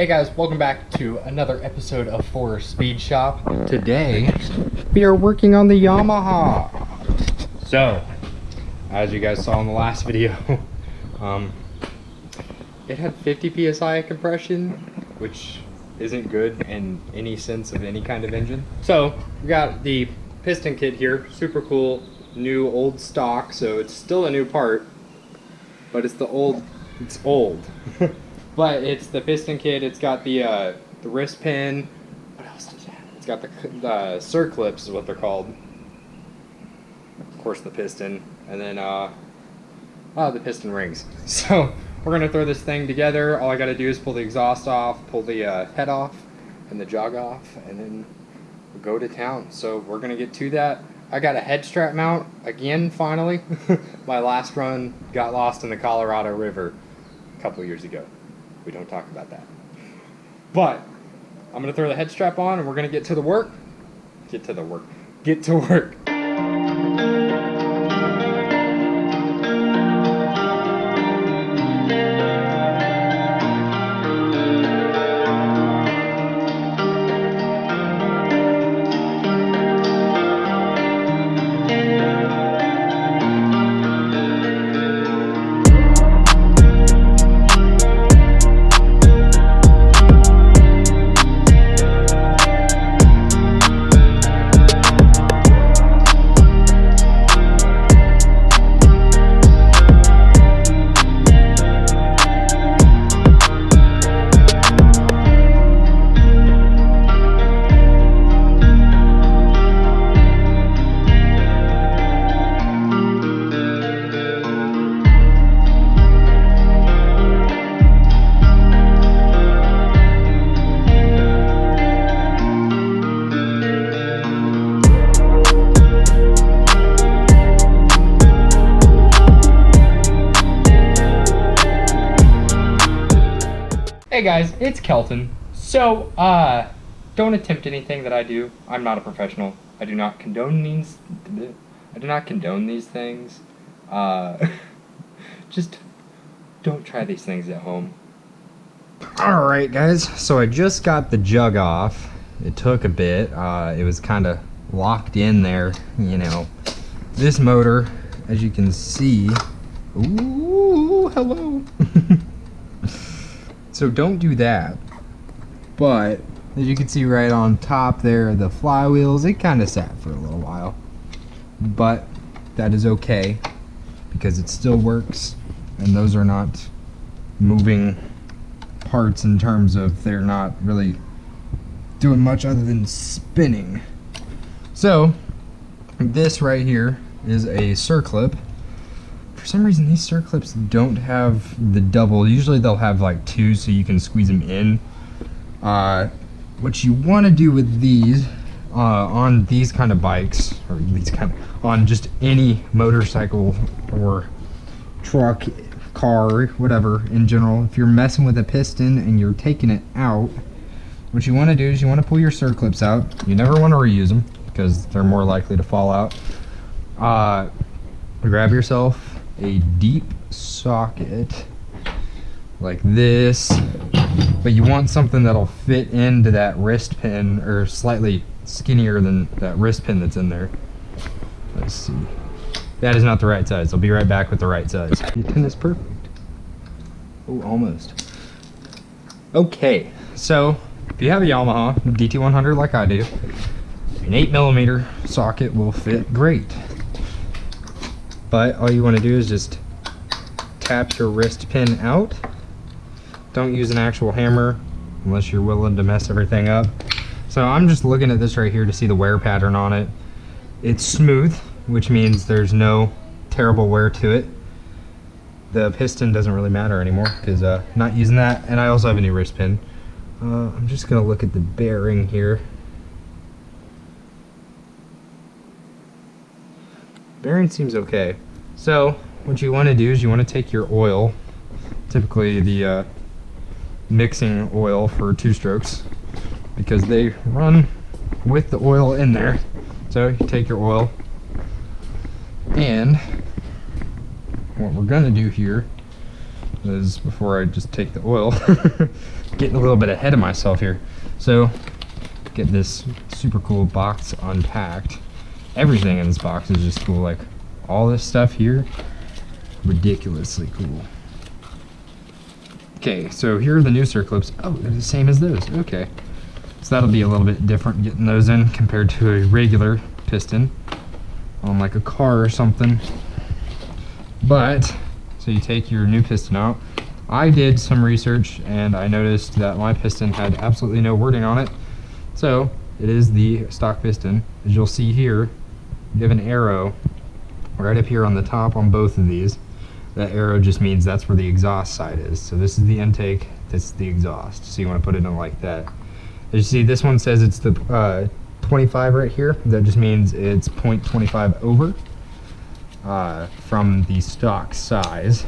Hey guys, welcome back to another episode of Forrest Speed Shop. Today, we are working on the Yamaha. So, as you guys saw in the last video, it had 50 psi compression, which isn't good in any sense of any kind of engine. So, we got the piston kit here, super cool, new old stock, so it's still a new part, but it's old. But it's the piston kit. It's got the wrist pin. What else does it have? It's got the circlips is what they're called. Of course, the piston, and then the piston rings. So we're gonna throw this thing together. All I gotta do is pull the exhaust off, pull the head off, and the jug off, and then we'll go to town. So we're gonna get to that. I got a head strap mount again. Finally, my last run got lost in the Colorado River a couple years ago. We don't talk about that. But I'm gonna throw the head strap on and we're gonna get to work. Get to work. Hey guys, it's Kelton. So, don't attempt anything that I do. I'm not a professional. I do not condone these. Things. Just don't try these things at home. Alright guys, so I just got the jug off. It took a bit. It was kind of locked in there, you know. This motor, as you can see, ooh, hello. So don't do that. But as you can see right on top there, the flywheels, it kind of sat for a little while. But that is okay because it still works, and those are not moving parts in terms of they're not really doing much other than spinning. So this right here is a circlip. For some reason these circlips don't have the double. Usually they'll have like two so you can squeeze them in. What you want to do with these on these kind of bikes, or on just any motorcycle or truck, car, whatever in general, if you're messing with a piston and you're taking it out, what you want to do is you want to pull your circlips out. You never want to reuse them because they're more likely to fall out. Grab yourself a deep socket like this, but you want something that'll fit into that wrist pin, or slightly skinnier than that wrist pin that's in there. Let's see. That is not the right size. I'll be right back with the right size. The pin is perfect. Oh, almost. Okay, so if you have a Yamaha DT100 like I do, an 8mm socket will fit great. But all you want to do is just tap your wrist pin out. Don't use an actual hammer unless you're willing to mess everything up. So I'm just looking at this right here to see the wear pattern on it. It's smooth, which means there's no terrible wear to it. The piston doesn't really matter anymore because not using that, and I also have a new wrist pin. I'm just going to look at the bearing here. Bearing seems okay. So what you want to do is you want to take your oil, typically the mixing oil for two strokes, because they run with the oil in there. So you take your oil, and what we're gonna do here is before I just take the oil. Getting a little bit ahead of myself here. So, get this super cool box unpacked. Everything in this box is just cool, like all this stuff here, ridiculously cool. Okay, so here are the new circlips. Oh, they're the same as those, okay. So that'll be a little bit different getting those in compared to a regular piston on like a car or something. But, so you take your new piston out. I did some research and I noticed that my piston had absolutely no wording on it. So, it is the stock piston. As you'll see here, you have an arrow right up here on the top on both of these. That arrow just means that's where the exhaust side is. So this is the intake, this is the exhaust. So you want to put it in like that. As you see, this one says it's the 25 right here. That just means it's 0.25 over from the stock size.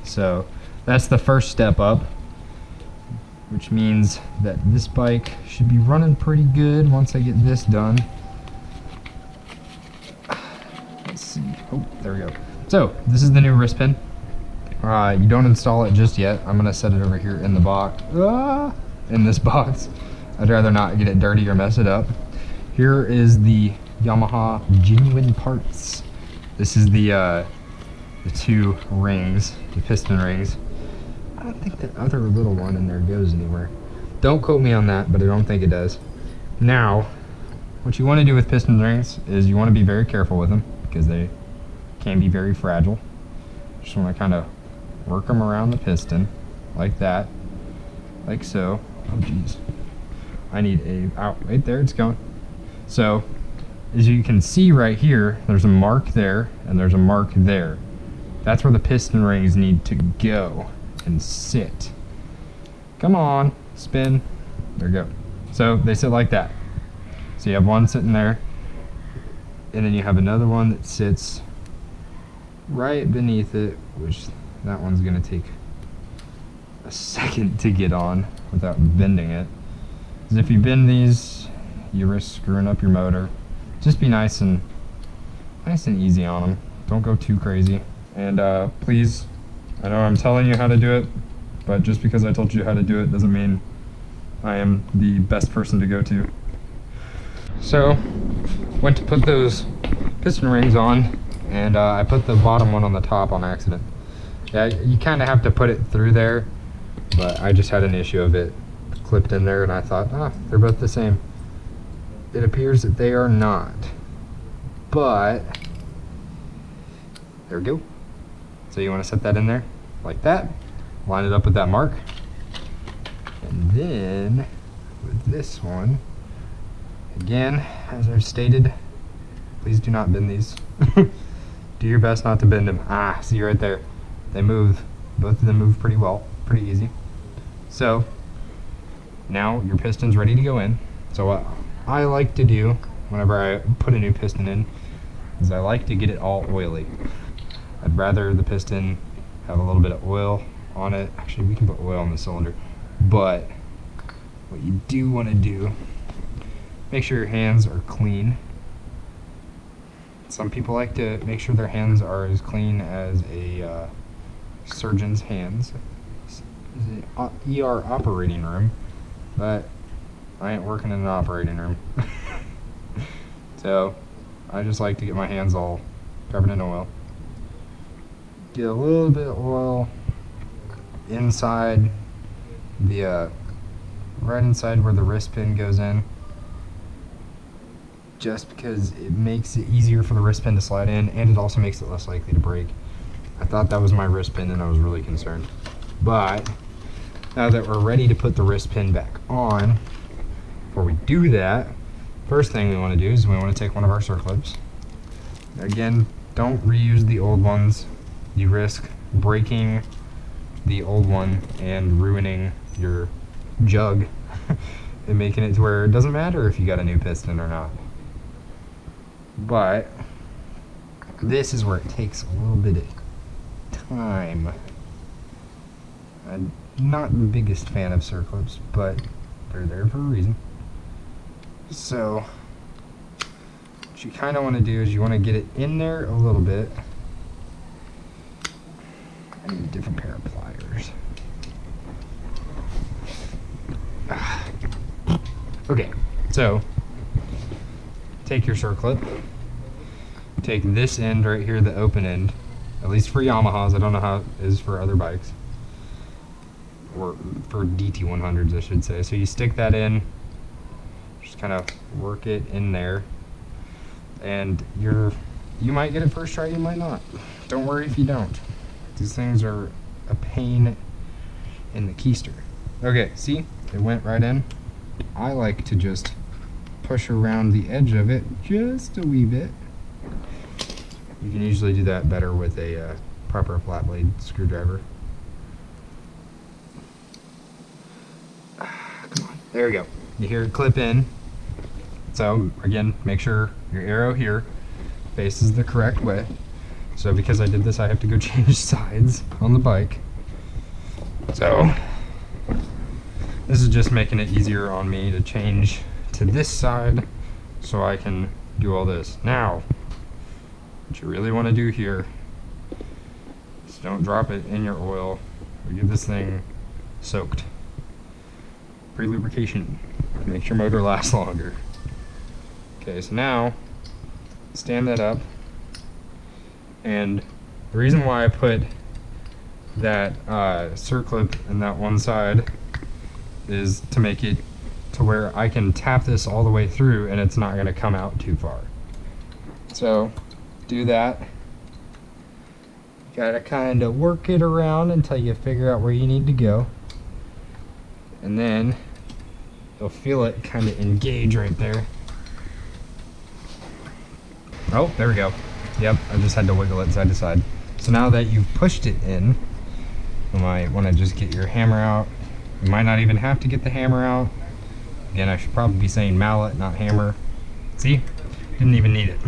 So that's the first step up, which means that this bike should be running pretty good once I get this done. Let's see. Oh, there we go. So this is the new wrist pin. You don't install it just yet. I'm gonna set it over here in the box. In this box. I'd rather not get it dirty or mess it up. Here is the Yamaha genuine parts. This is the two rings, the piston rings. I don't think that other little one in there goes anywhere. Don't quote me on that, but I don't think it does. Now, what you want to do with piston rings is you want to be very careful with them because they can be very fragile. Just want to kind of work them around the piston like that, like so. Oh geez, I need a, right there it's going. So as you can see right here, there's a mark there and there's a mark there. That's where the piston rings need to go and sit. Come on, spin. There you go. So they sit like that. So you have one sitting there, and then you have another one that sits right beneath it, which that one's gonna take a second to get on without bending it. Because if you bend these, you risk screwing up your motor. Just be nice and easy on them. Don't go too crazy. And please, I know I'm telling you how to do it, but just because I told you how to do it doesn't mean I am the best person to go to. So, went to put those piston rings on, and I put the bottom one on the top on accident. Yeah, you kind of have to put it through there, but I just had an issue of it clipped in there, and I thought, they're both the same. It appears that they are not, but there we go. So you want to set that in there like that, line it up with that mark, and then with this one, again, as I've stated, please do not bend these. Do your best not to bend them. See right there, they move, both of them move pretty well, pretty easy. So now your piston's ready to go in. So what I like to do whenever I put a new piston in is I like to get it all oily. I'd rather the piston have a little bit of oil on it. Actually, we can put oil on the cylinder, but what you do want to do, make sure your hands are clean. Some people like to make sure their hands are as clean as a surgeon's hands. It's an ER operating room, but I ain't working in an operating room. So I just like to get my hands all covered in oil. Get a little bit of oil inside the right inside where the wrist pin goes in, just because it makes it easier for the wrist pin to slide in, and it also makes it less likely to break. I thought that was my wrist pin and I was really concerned. But now that we're ready to put the wrist pin back on, before we do that, first thing we want to do is we want to take one of our circlips. Again, don't reuse the old ones. You risk breaking the old one and ruining your jug and making it to where it doesn't matter if you got a new piston or not. But this is where it takes a little bit of time. I'm not the biggest fan of circlips, but they're there for a reason. So what you kind of want to do is you want to get it in there a little bit. I need a different pair of pliers. Okay, so take your circlip, take this end right here, the open end, at least for Yamahas. I don't know how it is for other bikes, or for DT100s I should say. So you stick that in, just kind of work it in there, and you might get it first try, you might not. Don't worry if you don't. These things are a pain in the keister. Okay, see, it went right in. I like to just push around the edge of it just a wee bit. You can usually do that better with a proper flat blade screwdriver. Come on, there we go. You hear it clip in. So again, make sure your arrow here faces the correct way. So because I did this, I have to go change sides on the bike. So this is just making it easier on me to change to this side so I can do all this. Now, what you really want to do here is don't drop it in your oil or get this thing soaked. Pre-lubrication makes your motor last longer. Okay, so now stand that up, and the reason why I put that circlip in that one side is to make it to where I can tap this all the way through and it's not going to come out too far. So do that. You gotta kind of work it around until you figure out where you need to go, and then you'll feel it kind of engage right there. Oh, there we go. Yep, I just had to wiggle it side to side. So now that you've pushed it in, you might want to just get your hammer out. You might not even have to get the hammer out. Again, I should probably be saying mallet, not hammer. See? Didn't even need it.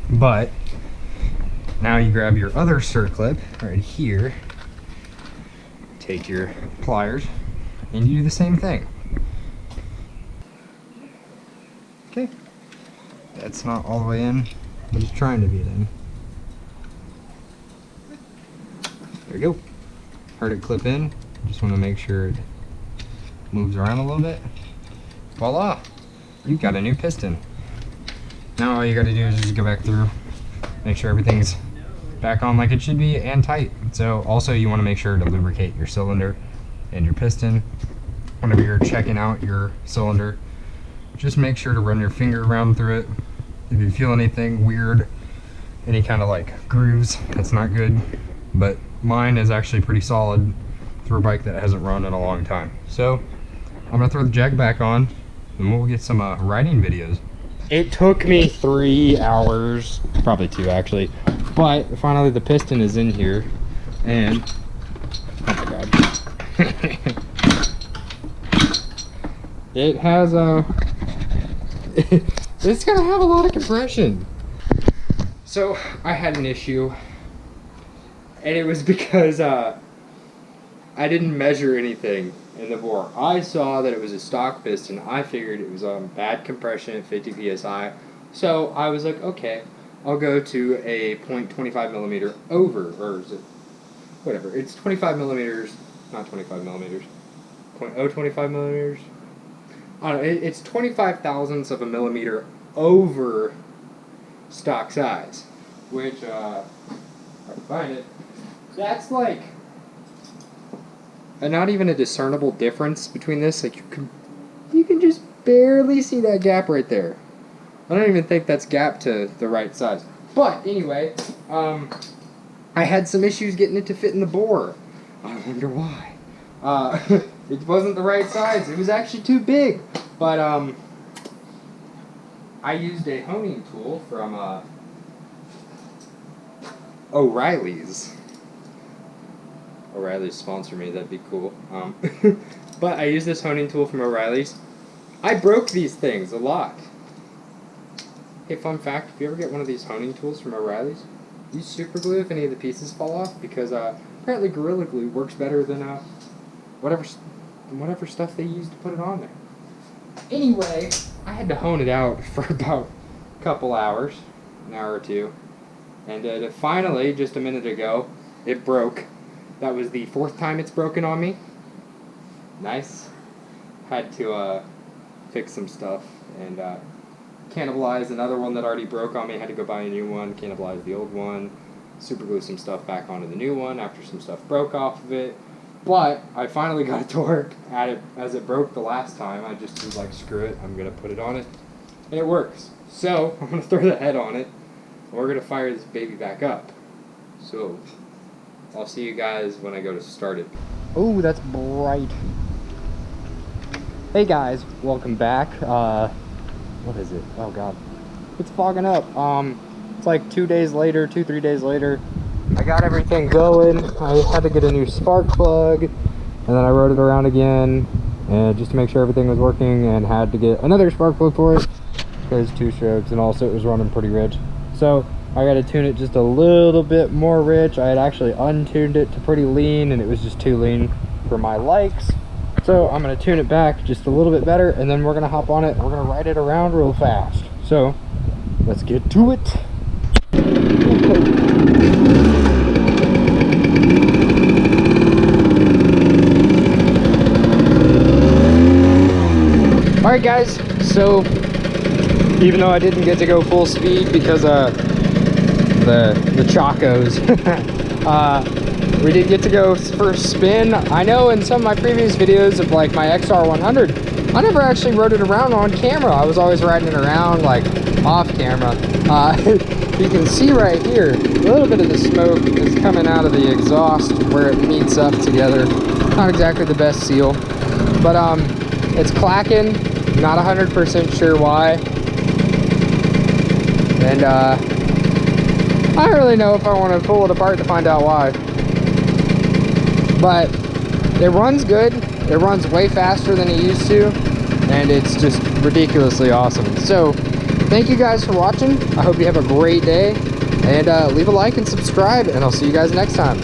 But now you grab your other circlip right here, take your pliers, and you do the same thing. Okay. That's not all the way in. I'm just trying to be it in. There we go. Heard it clip in. Just want to make sure it moves around a little bit. Voila! You've got a new piston. Now all you got to do is just go back through, make sure everything's back on like it should be and tight. So also you want to make sure to lubricate your cylinder and your piston. Whenever you're checking out your cylinder, just make sure to run your finger around through it. If you feel anything weird, any kind of like grooves, that's not good. But mine is actually pretty solid for a bike that hasn't run in a long time. So I'm gonna throw the jack back on and we'll get some riding videos. It took me 3 hours, probably 2 actually, but finally the piston is in here, and oh my god. It has a it's gonna have a lot of compression. So I had an issue, and it was because I didn't measure anything in the bore. I saw that it was a stock piston. I figured it was bad compression at 50 psi. So I was like, okay, I'll go to a 0.25 millimeter over, or is it, whatever. It's 25 millimeters, not 25 millimeters, 0.025 millimeters. I don't know, it's 25 thousandths of a millimeter over stock size, which, if I can find it, that's like not even a discernible difference between this. Like you can just barely see that gap right there. I don't even think that's gap to the right size. But anyway, I had some issues getting it to fit in the bore. I wonder why. It wasn't the right size. It was actually too big. But I used a honing tool from O'Reilly's. O'Reilly's sponsor me, that'd be cool. But I used this honing tool from O'Reilly's. I broke these things a lot. Hey, fun fact, if you ever get one of these honing tools from O'Reilly's, use super glue if any of the pieces fall off, because apparently Gorilla Glue works better than whatever stuff they use to put it on there. Anyway, I had to hone it out for about a couple hours, an hour or two, and finally, just a minute ago, it broke. That was the 4th time it's broken on me. Nice. Had to fix some stuff, and cannibalized another one that already broke on me. Had to go buy a new one, cannibalized the old one, super glue some stuff back onto the new one after some stuff broke off of it. But I finally got it to work at it as it broke the last time. I just was like, screw it, I'm gonna put it on it, and it works. So I'm gonna throw the head on it, and we're gonna fire this baby back up. So I'll see you guys when I go to start it. Oh, that's bright. Hey guys, welcome back. What is it? Oh god, it's fogging up. It's like 3 days later. I got everything going. I had to get a new spark plug, and then I rode it around again, and just to make sure everything was working, and had to get another spark plug for it because 2 strokes, and also it was running pretty rich. So I got to tune it just a little bit more rich. I had actually untuned it to pretty lean, and it was just too lean for my likes. So I'm going to tune it back just a little bit better, and then we're going to hop on it. We're going to ride it around real fast. So let's get to it. Alright guys, so even though I didn't get to go full speed because the chacos, we did get to go first spin. I know in some of my previous videos of like my XR100, I never actually rode it around on camera. I was always riding it around like off camera. You can see right here, a little bit of the smoke is coming out of the exhaust where it meets up together. Not exactly the best seal, but it's clacking. Not 100% sure why. And I don't really know if I want to pull it apart to find out why. But it runs good. It runs way faster than it used to, and it's just ridiculously awesome. So thank you guys for watching. I hope you have a great day, and leave a like and subscribe, and I'll see you guys next time.